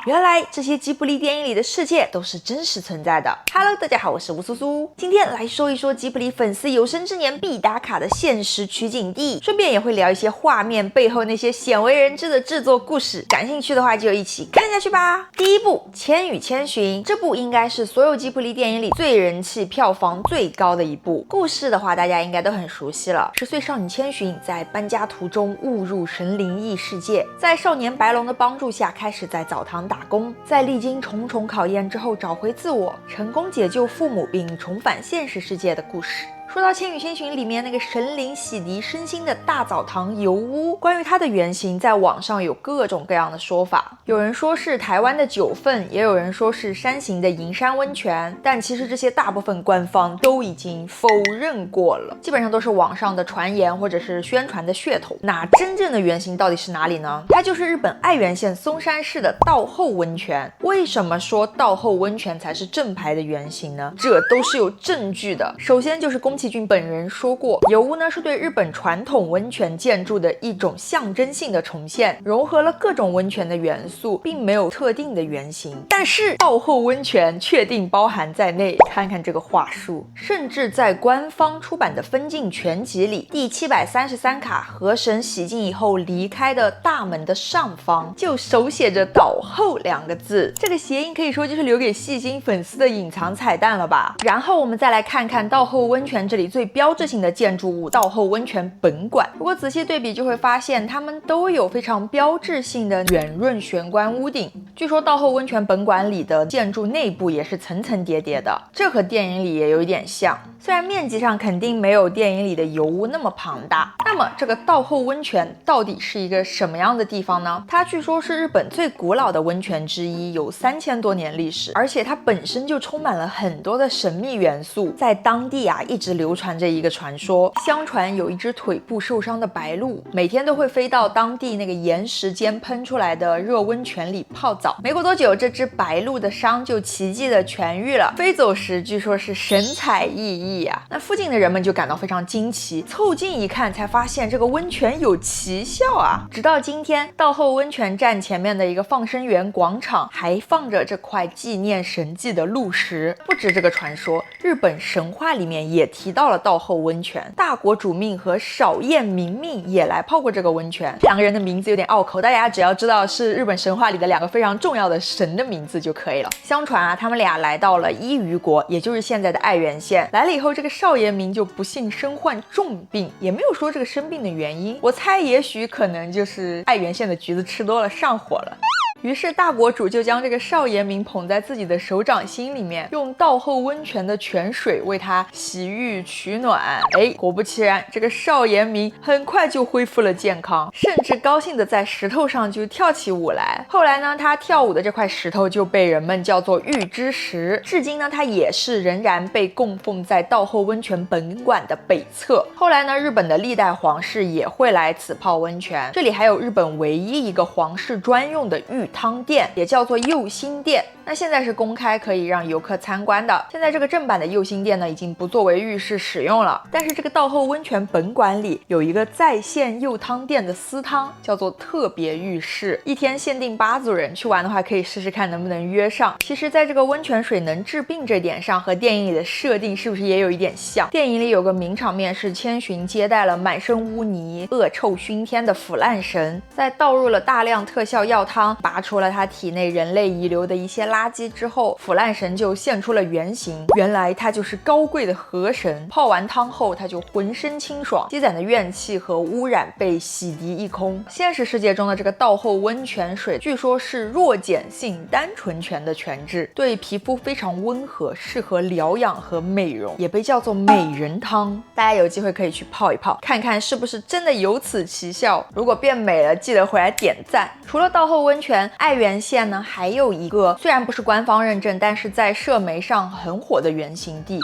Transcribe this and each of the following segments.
原来这些吉卜力电影里的世界都是真实存在的。Hello， 大家好，我是吴苏苏，今天来说一说吉卜力粉丝有生之年必打卡的现实取景地，顺便也会聊一些画面背后那些鲜为人知的制作故事。感兴趣的话就一起看下去吧。第一部《千与千寻》，这部应该是所有吉卜力电影里最人气、票房最高的一部。故事的话，大家应该都很熟悉了。10岁少女千寻在搬家途中误入神灵异世界，在少年白龙的帮助下，开始在澡堂打工，在历经重重考验之后找回自我，成功解救父母并重返现实世界的故事。说到《千与千寻》里面那个神灵洗涤身心的大澡堂油屋，关于它的原型在网上有各种各样的说法，有人说是台湾的九份，也有人说是山形的银山温泉，但其实这些大部分官方都已经否认过了，基本上都是网上的传言或者是宣传的噱头。那真正的原型到底是哪里呢？它就是日本爱媛县松山市的道后温泉。为什么说道后温泉才是正牌的原型呢？这都是有证据的。首先就是宫崎骏本人说过，油屋呢是对日本传统温泉建筑的一种象征性的重现，融合了各种温泉的元素，并没有特定的原型。但是道后温泉确定包含在内，看看这个话术，甚至在官方出版的分镜全集里，第733卡河神洗净以后离开的大门的上方就手写着道后2个字，这个谐音可以说就是留给细心粉丝的隐藏彩蛋了吧。然后我们再来看看道后温泉这里最标志性的建筑物道后温泉本馆，如果仔细对比就会发现它们都有非常标志性的圆润玄关屋顶。据说道后温泉本馆里的建筑内部也是层层叠叠的，这和电影里也有一点像，虽然面积上肯定没有电影里的油屋那么庞大。那么这个道后温泉到底是一个什么样的地方呢？它据说是日本最古老的温泉之一，有3000多年历史，而且它本身就充满了很多的神秘元素。在当地一直流传着一个传说，相传有一只腿部受伤的白鹭，每天都会飞到当地那个岩石间喷出来的热温泉里泡澡。没过多久，这只白鹭的伤就奇迹的痊愈了，飞走时据说是神采奕奕啊。那附近的人们就感到非常惊奇，凑近一看才发现这个温泉有奇效啊！直到今天，道后温泉站前面的一个放生园广场还放着这块纪念神迹的鹿石。不止这个传说，日本神话里面也提到了道后温泉，大国主命和少彦明命也来泡过这个温泉。两个人的名字有点拗口，大家只要知道是日本神话里的2个非常重要的神的名字就可以了。相传他们俩来到了伊予国，也就是现在的爱媛县。来了以后，这个少彦明就不幸身患重病，也没有说这个生病的原因，我猜也许可能就是爱媛县的橘子吃多了上火了。于是大国主就将这个少彦明捧在自己的手掌心里面，用道后温泉的泉水为他洗浴取暖。果不其然，这个少彦明很快就恢复了健康，甚至高兴的在石头上就跳起舞来。后来呢，他跳舞的这块石头就被人们叫做玉之石，至今呢，它也是仍然被供奉在道后温泉本馆的北侧。后来呢，日本的历代皇室也会来此泡温泉，这里还有日本唯一一个皇室专用的浴汤殿，也叫做佑心殿。那现在是公开可以让游客参观的。现在这个正版的佑心殿呢，已经不作为浴室使用了，但是这个道后温泉本馆里有一个在线佑汤殿的私汤，叫做特别浴室，一天限定8组人，去玩的话可以试试看能不能约上。其实在这个温泉水能治病这点上，和电影里的设定是不是也有一点像？电影里有个名场面是千寻接待了满身污泥、恶臭熏天的腐烂神，在倒入了大量特效药汤，拔出了他体内人类遗留的一些垃圾之后，腐烂神就现出了原形。原来他就是高贵的河神，泡完汤后他就浑身清爽，积攒的怨气和污染被洗涤一空。现实世界中的这个道后温泉水据说是弱碱性单纯泉的泉质，对皮肤非常温和，适合疗养和美容，也被叫做美人汤。大家有机会可以去泡一泡，看看是不是真的有此奇效。如果变美了，记得回来点赞。除了道后温泉，爱媛县呢还有一个虽然不是官方认证，但是在社媒上很火的原型地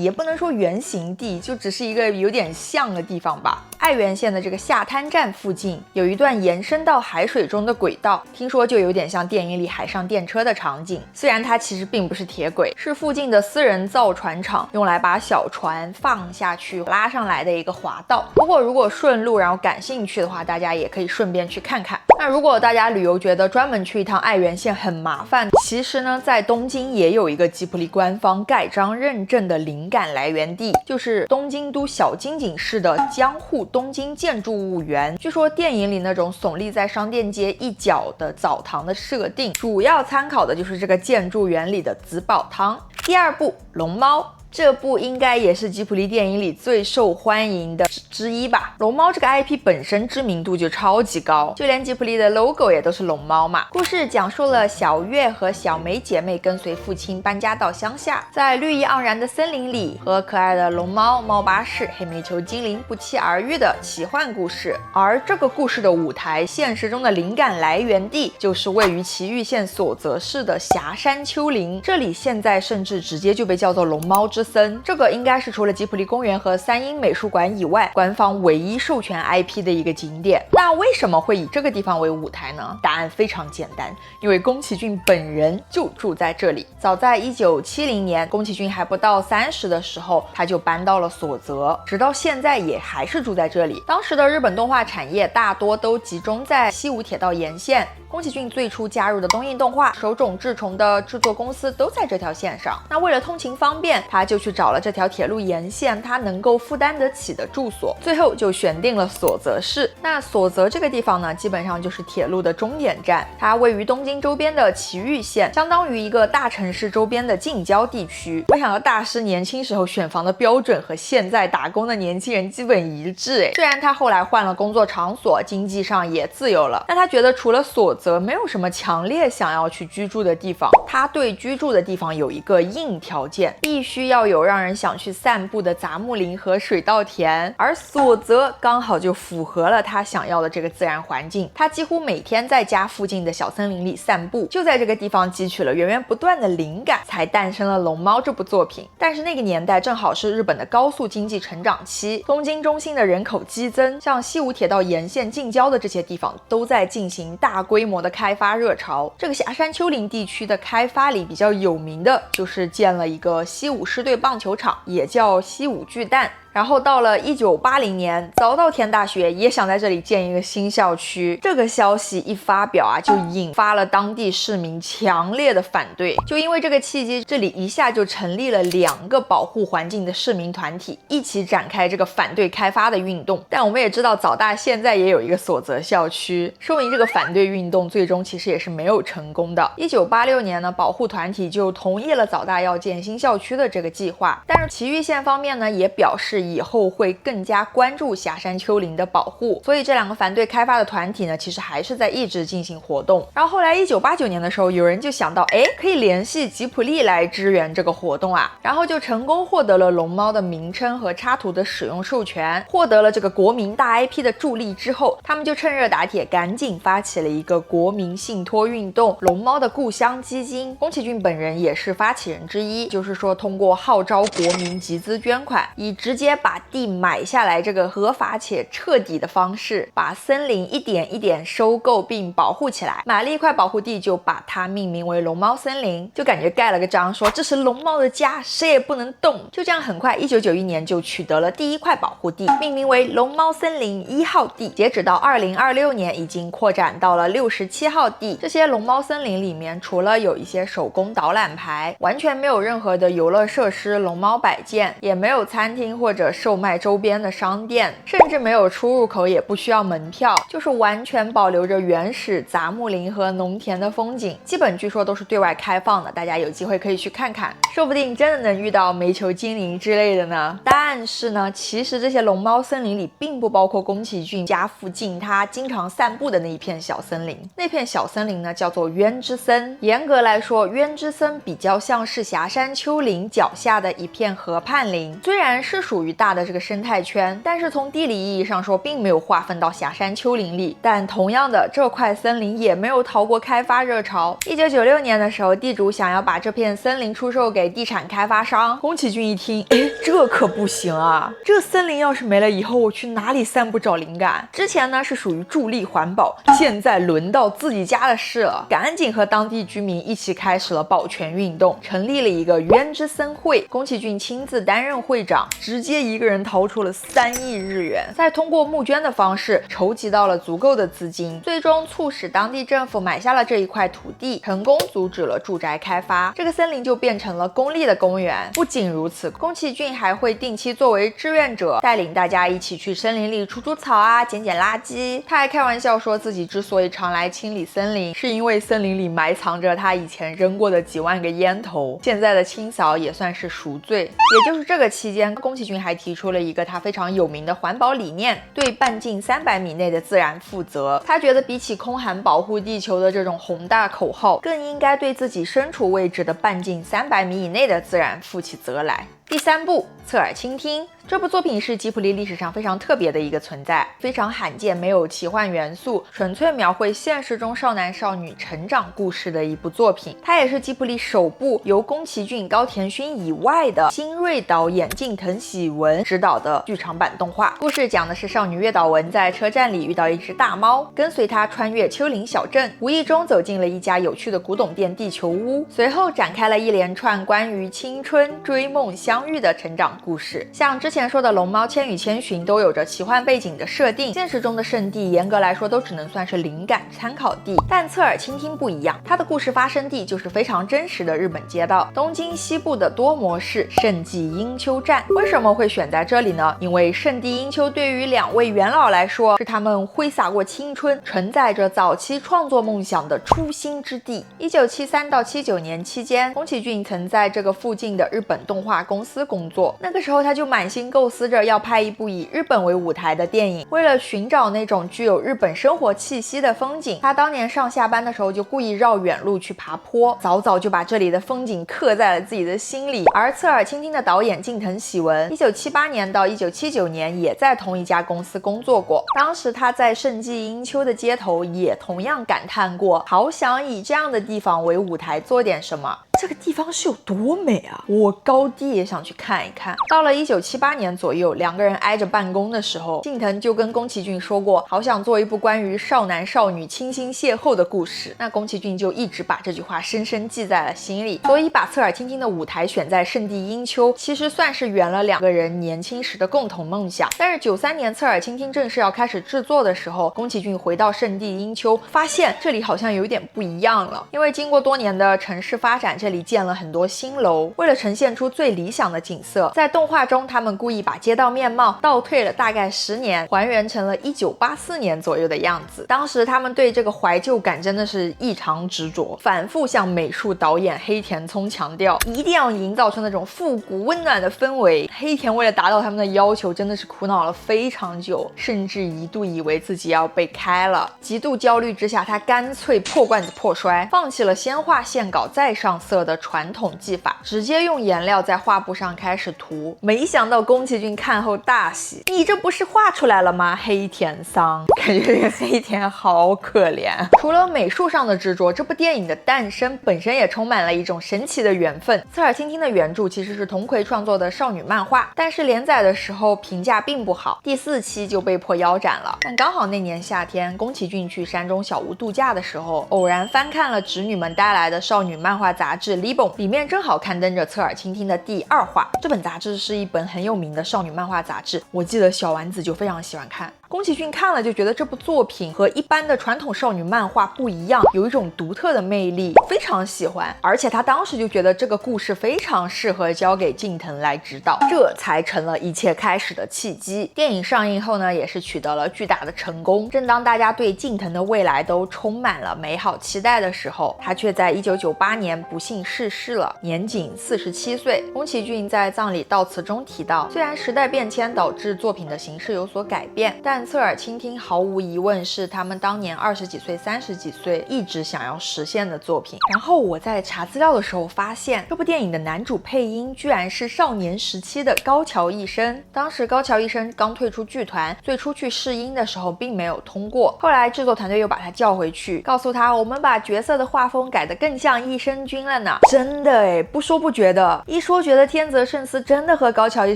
也不能说原型地，就只是一个有点像的地方吧。爱媛县的这个下滩站附近有一段延伸到海水中的轨道，听说就有点像电影里海上电车的场景。虽然它其实并不是铁轨，是附近的私人造船厂用来把小船放下去拉上来的一个滑道。不过如果顺路然后感兴趣的话，大家也可以顺便去看看。那如果大家旅游觉得专门去一趟爱媛县很麻烦，其实呢，在东京也有一个吉卜力官方盖章认证的灵感来源地，就是东京都小金井市的江户东京建筑物园。据说电影里那种耸立在商店街一角的澡堂的设定，主要参考的就是这个建筑园里的紫宝汤。第二部，龙猫。这部应该也是吉卜力电影里最受欢迎的之一吧。龙猫这个 IP 本身知名度就超级高，就连吉卜力的 logo 也都是龙猫嘛。故事讲述了小月和小梅姐妹跟随父亲搬家到乡下，在绿意盎然的森林里和可爱的龙猫、猫巴士、黑煤球精灵不期而遇的奇幻故事。而这个故事的舞台，现实中的灵感来源地就是位于埼玉县所泽市的霞山丘陵，这里现在甚至直接就被叫做龙猫之森。这个应该是除了吉卜力公园和三鹰美术馆以外，官方唯一授权 IP 的一个景点。那为什么会以这个地方为舞台呢？答案非常简单，因为宫崎骏本人就住在这里。早在1970年，宫崎骏还不到30的时候，他就搬到了所泽，直到现在也还是住在这里。当时的日本动画产业大多都集中在西武铁道沿线，宫崎骏最初加入的东映动画、手冢治虫的制作公司都在这条线上。那为了通勤方便，他就去找了这条铁路沿线他能够负担得起的住所，最后就选定了所泽市。那所泽这个地方呢，基本上就是铁路的终点站，它位于东京周边的埼玉县，相当于一个大城市周边的近郊地区。没想到大师年轻时候选房的标准和现在打工的年轻人基本一致。虽然他后来换了工作场所，经济上也自由了，但他觉得除了所泽没有什么强烈想要去居住的地方。他对居住的地方有一个硬条件，必须要有让人想去散步的杂木林和水稻田，而所泽刚好就符合了他想要的这个自然环境。他几乎每天在家附近的小森林里散步，就在这个地方汲取了源源不断的灵感，才诞生了《龙猫》这部作品。但是那个年代正好是日本的高速经济成长期，东京中心的人口激增，像西武铁道沿线近郊的这些地方都在进行大规模的开发热潮。这个霞山丘陵地区的开发里比较有名的就是建了一个西武狮队棒球场，也叫西武巨蛋。然后到了1980年，早稻田大学也想在这里建一个新校区。这个消息一发表啊，就引发了当地市民强烈的反对。就因为这个契机，这里一下就成立了2个保护环境的市民团体，一起展开这个反对开发的运动。但我们也知道，早大现在也有一个所泽校区，说明这个反对运动最终其实也是没有成功的。1986年呢，保护团体就同意了早大要建新校区的这个计划。但是埼玉县方面呢，也表示以后会更加关注霞山丘陵的保护，所以这2个反对开发的团体呢，其实还是在一直进行活动。然后后来1989年的时候，有人就想到，可以联系吉卜力来支援这个活动啊，然后就成功获得了龙猫的名称和插图的使用授权，获得了这个国民大 IP 的助力之后，他们就趁热打铁，赶紧发起了一个国民信托运动——龙猫的故乡基金。宫崎骏本人也是发起人之一，就是说通过号召国民集资捐款，以直接把地买下来这个合法且彻底的方式，把森林一点一点收购并保护起来。买了一块保护地，就把它命名为龙猫森林，就感觉盖了个章，说这是龙猫的家，谁也不能动。就这样，很快1991年就取得了第1块保护地，命名为龙猫森林1号地。截止到2026年，已经扩展到了67号地。这些龙猫森林里面，除了有一些手工导览牌，完全没有任何的游乐设施、龙猫摆件，也没有餐厅或者售卖周边的商店，甚至没有出入口，也不需要门票，就是完全保留着原始杂木林和农田的风景。基本据说都是对外开放的，大家有机会可以去看看，说不定真的能遇到煤球精灵之类的呢。但是呢，其实这些龙猫森林里并不包括宫崎骏家附近他经常散步的那一片小森林。那片小森林呢，叫做渊之森。严格来说，渊之森比较像是霞山丘陵脚下的一片河畔林，虽然是属于大的这个生态圈，但是从地理意义上说，并没有划分到霞山丘陵里。但同样的，这块森林也没有逃过开发热潮。1996年的时候，地主想要把这片森林出售给地产开发商。宫崎骏一听，这可不行啊！这森林要是没了以后，我去哪里散步找灵感？之前呢是属于助力环保，现在轮到自己家的事了，赶紧和当地居民一起开始了保全运动，成立了一个渊之森会。宫崎骏亲自担任会长，直接一个人掏出了3亿日元，再通过募捐的方式筹集到了足够的资金，最终促使当地政府买下了这一块土地，成功阻止了住宅开发，这个森林就变成了公立的公园。不仅如此，宫崎骏还会定期作为志愿者，带领大家一起去森林里除除草啊，捡捡垃圾。他还开玩笑说自己之所以常来清理森林，是因为森林里埋藏着他以前扔过的几万个烟头，现在的清扫也算是赎罪。也就是这个期间，宫崎骏还提出了一个他非常有名的环保理念，对半径300米内的自然负责。他觉得比起空喊保护地球的这种宏大口号，更应该对自己身处位置的半径300米以内的自然负起责来。第3部，侧耳倾听。这部作品是吉卜力历史上非常特别的一个存在，非常罕见，没有奇幻元素，纯粹描绘现实中少男少女成长故事的一部作品。它也是吉卜力首部由宫崎骏、高田勋以外的新锐导演近藤喜文执导的剧场版动画。故事讲的是少女月岛文在车站里遇到一只大猫，跟随它穿越丘陵小镇，无意中走进了一家有趣的古董店地球屋，随后展开了一连串关于青春、追梦、相遇的成长故事。像之前说的龙猫、千与千寻都有着奇幻背景的设定，现实中的圣地严格来说都只能算是灵感参考地，但侧耳倾听不一样，它的故事发生地就是非常真实的日本街道，东京西部的多摩市圣地英丘站。为什么会选在这里呢？因为圣地英丘对于2位元老来说，是他们挥洒过青春、承载着早期创作梦想的初心之地。1973到79年期间，宫崎骏曾在这个附近的日本动画公司工作，那个时候他就满心构思着要拍一部以日本为舞台的电影。为了寻找那种具有日本生活气息的风景，他当年上下班的时候就故意绕远路去爬坡，早早就把这里的风景刻在了自己的心里。而侧耳倾听的导演近藤喜文1978年到1979年也在同一家公司工作过，当时他在圣地英丘的街头也同样感叹过，好想以这样的地方为舞台做点什么。这个地方是有多美啊，我高低也想去看一看。到了1978年左右，2个人挨着办公的时候，近藤就跟宫崎骏说过，好想做一部关于少男少女倾心邂逅的故事。那宫崎骏就一直把这句话深深记在了心里，所以把侧耳倾听的舞台选在圣地英丘，其实算是圆了2个人年轻时的共同梦想。但是93年侧耳倾听正式要开始制作的时候，宫崎骏回到圣地英丘，发现这里好像有点不一样了，因为经过多年的城市发展，这里建了很多新楼。为了呈现出最理想的景色，在动画中他们故意把街道面貌倒退了大概10年，还原成了1984年左右的样子。当时他们对这个怀旧感真的是异常执着，反复向美术导演黑田聪强调，一定要营造出那种复古温暖的氛围。黑田为了达到他们的要求，真的是苦恼了非常久，甚至一度以为自己要被开了。极度焦虑之下，他干脆破罐子破摔，放弃了先画线稿再上色的传统技法，直接用颜料在画布上开始涂。没想到宫崎骏看后大喜，你这不是画出来了吗？黑田桑，感觉这个黑田好可怜。除了美术上的执着，这部电影的诞生本身也充满了一种神奇的缘分。侧耳倾听的原著其实是桐葵创作的少女漫画，但是连载的时候评价并不好，第4期就被迫腰斩了。但刚好那年夏天，宫崎骏去山中小屋度假的时候，偶然翻看了侄女们带来的少女漫画杂志《Libon》，里面正好刊登着侧耳倾听的第2话。这本杂志是一本很有名的少女漫画杂志，我记得小丸子就非常喜欢看。宫崎骏看了就觉得这部作品和一般的传统少女漫画不一样，有一种独特的魅力，非常喜欢。而且他当时就觉得这个故事非常适合交给近藤来指导，这才成了一切开始的契机。电影上映后呢，也是取得了巨大的成功。正当大家对近藤的未来都充满了美好期待的时候，他却在1998年不幸逝世了，年仅47岁。宫崎骏在葬礼悼词中提到，虽然时代变迁导致作品的形式有所改变，但侧耳倾听毫无疑问是他们当年20几岁、30几岁一直想要实现的作品。然后我在查资料的时候发现，这部电影的男主配音居然是少年时期的高桥一生。当时高桥一生刚退出剧团，最初去试音的时候并没有通过，后来制作团队又把他叫回去，告诉他我们把角色的画风改得更像益生菌了呢。真的诶，不说不觉得，一说觉得天泽圣司真的和高桥一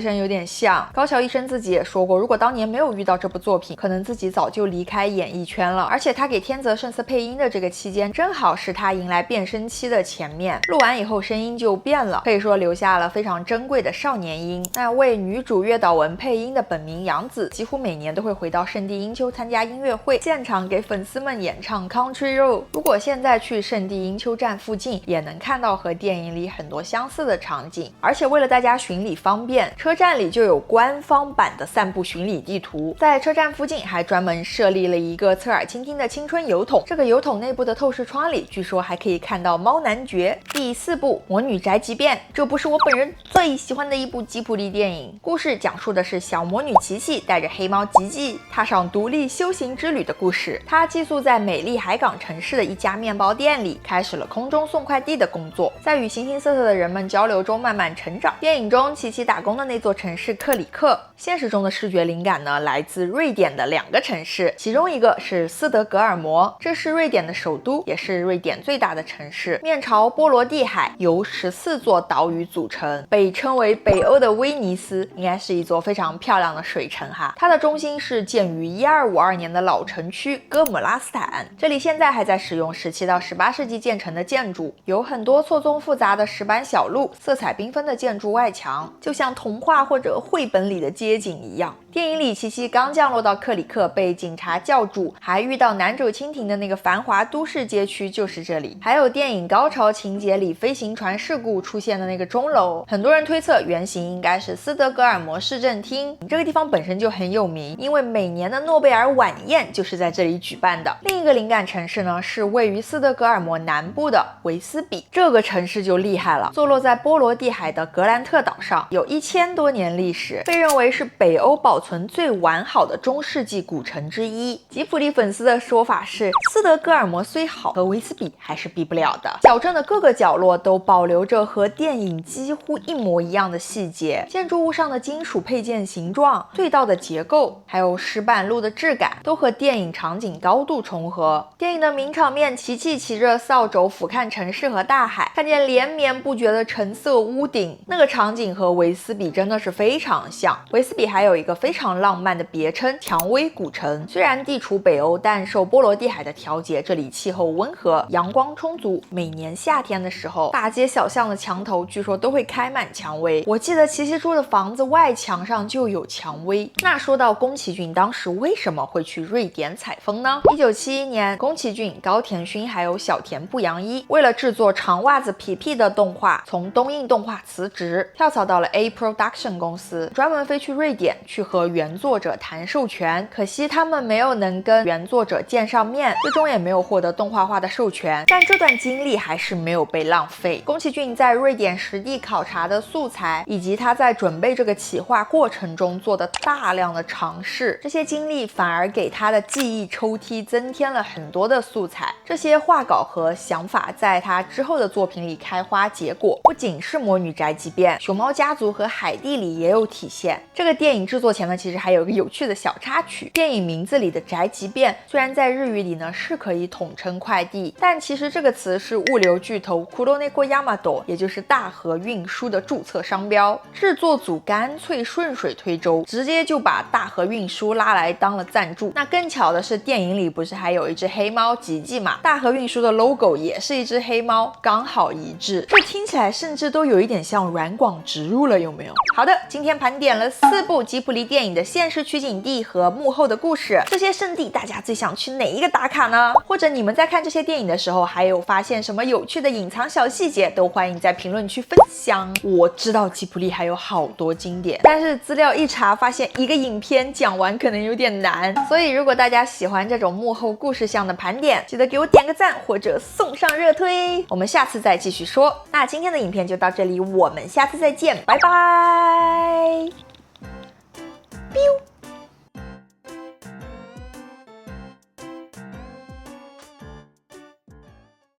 生有点像。高桥一生自己也说过，如果当年没有遇到这部作作品，可能自己早就离开演艺圈了。而且他给天泽圣司配音的这个期间，正好是他迎来变声期的前面，录完以后声音就变了，可以说留下了非常珍贵的少年音。那为女主月岛文配音的本名洋子，几乎每年都会回到圣地英丘参加音乐会，现场给粉丝们演唱 Country Road。如果现在去圣地英丘站附近，也能看到和电影里很多相似的场景。而且为了大家巡礼方便，车站里就有官方版的散步巡礼地图，在车站附近还专门设立了一个侧耳倾听的青春邮筒。这个邮筒内部的透视窗里，据说还可以看到猫男爵。第4部《魔女宅急便》，这不是我本人最喜欢的一部吉卜力电影。故事讲述的是小魔女琪琪带着黑猫吉吉踏上独立修行之旅的故事。她寄宿在美丽海港城市的一家面包店里，开始了空中送快递的工作，在与形形色色的人们交流中慢慢成长。电影中琪琪打工的那座城市克里克，现实中的视觉灵感呢来自瑞典的2个城市，其中一个是斯德哥尔摩，这是瑞典的首都，也是瑞典最大的城市，面朝波罗的海，由14座岛屿组成，被称为北欧的威尼斯，应该是一座非常漂亮的水城哈。它的中心是建于1252年的老城区哥姆拉斯坦，这里现在还在使用17到18世纪建成的建筑，有很多错综复杂的石板小路，色彩缤纷的建筑外墙，就像童话或者绘本里的街景一样。电影里琪琪刚降落到克里克，被警察叫住，还遇到男主蜻蜓的那个繁华都市街区就是这里。还有电影高潮情节里飞行船事故出现的那个钟楼，很多人推测原型应该是斯德哥尔摩市政厅。这个地方本身就很有名，因为每年的诺贝尔晚宴就是在这里举办的。另一个灵感城市呢，是位于斯德哥尔摩南部的维斯比，这个城市就厉害了，坐落在波罗的海的格兰特岛上，有1000多年历史，被认为是北欧保存最完好的中世纪古城之一。吉卜力粉丝的说法是，斯德哥尔摩虽好，和维斯比还是比不了的。小镇的各个角落都保留着和电影几乎一模一样的细节，建筑物上的金属配件形状、隧道的结构，还有石板路的质感，都和电影场景高度重合。电影的名场面，琪琪骑着扫帚俯瞰城市和大海，看见连绵不绝的橙色屋顶，那个场景和维斯比真的是非常像。维斯比还有一个非常浪漫的别称——蔷薇古城。虽然地处北欧，但受波罗的海的调节，这里气候温和，阳光充足。每年夏天的时候，大街小巷的墙头据说都会开满蔷薇。我记得琪琪住的房子外墙上就有蔷薇。那说到宫崎骏当时为什么会去瑞典采风呢？1971年，宫崎骏、高田勋还有小田不洋一为了制作长袜子皮皮的动画，从东映动画辞职，跳槽到了 A Production 公司，专门飞去瑞典去和原作者谈授权。可惜他们没有能跟原作者见上面，最终也没有获得动画化的授权。但这段经历还是没有被浪费。宫崎骏在瑞典实地考察的素材，以及他在准备这个企划过程中做的大量的尝试，这些经历反而给他的记忆抽屉增添了很多的素材。这些画稿和想法在他之后的作品里开花结果，不仅是魔女宅急便，熊猫家族和海蒂里也有体现。这个电影制作前呢，其实还有一个有趣的小插曲，电影名字里的宅急便虽然在日语里呢是可以统称快递，但其实这个词是物流巨头 Kuroneko Yamato， 也就是大和运输的注册商标。制作组干脆顺水推舟，直接就把大和运输拉来当了赞助。那更巧的是，电影里不是还有一只黑猫吉吉嘛？大和运输的 logo 也是一只黑猫，刚好一致。这听起来甚至都有一点像软广植入了，有没有？好的，今天盘点了4部吉卜力电影的现实取景地和幕后的故事。这些圣地大家最想去哪一个打卡呢？或者你们在看这些电影的时候，还有发现什么有趣的隐藏小细节，都欢迎在评论区分享。我知道吉卜力还有好多经典，但是资料一查发现一个影片讲完可能有点难，所以如果大家喜欢这种幕后故事向的盘点，记得给我点个赞或者送上热推。我们下次再继续说。那今天的影片就到这里，我们下次再见，拜拜。